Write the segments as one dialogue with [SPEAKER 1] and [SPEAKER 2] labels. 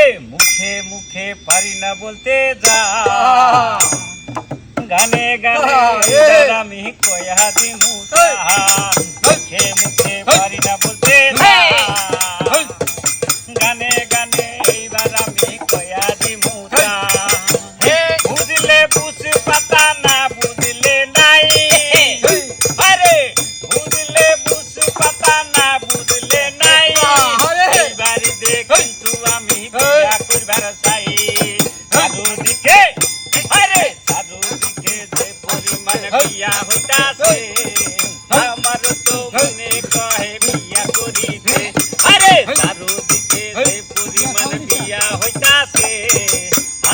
[SPEAKER 1] আরে মুখে মুখে পারি না বলতে যা গানে গানে আমি কয়া দিমু মুখে মুখে পারি না বলতে যা গানে গানে এইবার আমি কয়া দিমু বুঝলে বুঝ পাতা না বুঝলে নাই আরে বুঝলে বুঝ পাতা না বুঝলে নাই এইবার কিন্তু আমি বিয়া করবার চাই চারুদিকে আরে চারুদিকে যে পরিমাণ বিয়া হইতাছে আমার তো মনে কহে বিয়া করিতে আরে চারুদিকে যে পরিমাণ বিয়া হইতাছে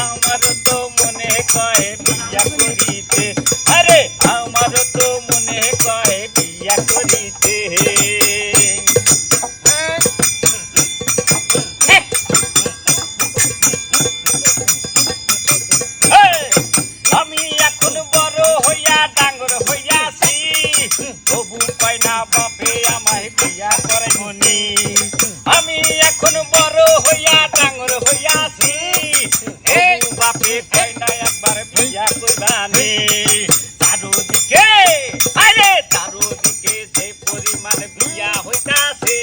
[SPEAKER 1] আমার তো মনে কহে বিয়া করিতে আরে আমার তো মনে কহে বিয়া করিতে আমি এখন বড় হইয়া ডাঙ্গর হইয়াছি তবু পাই না বাপে আমায় বিয়া করে মনি আমি এখন বড় হইয়া ডাঙ্গর হইয়াছি বাপে পাই না একবার বিয়া করবানি চারুদিকে আরে চারুদিকে যে পরিমাণ বিয়া হইতাছে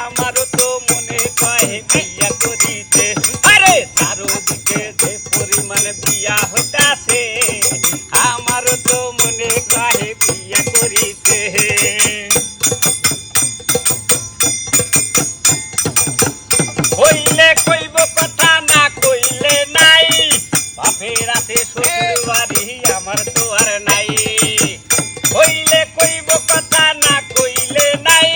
[SPEAKER 1] আমার তো মনে কয় বিয়া করিতে আরে চারুদিকে যে পরিমাণ বিয়া হইতাছে আমার তো মনে কয় বিয়া করিতে কইলে কইব কথা না কইলে নাই বাপের রাতে শ্বশুর বাড়ি আমার তো আর নাই কইলে কইব কথা না কইলে নাই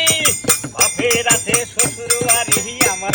[SPEAKER 1] বাপের রাতে শ্বশুর বাড়ি আমার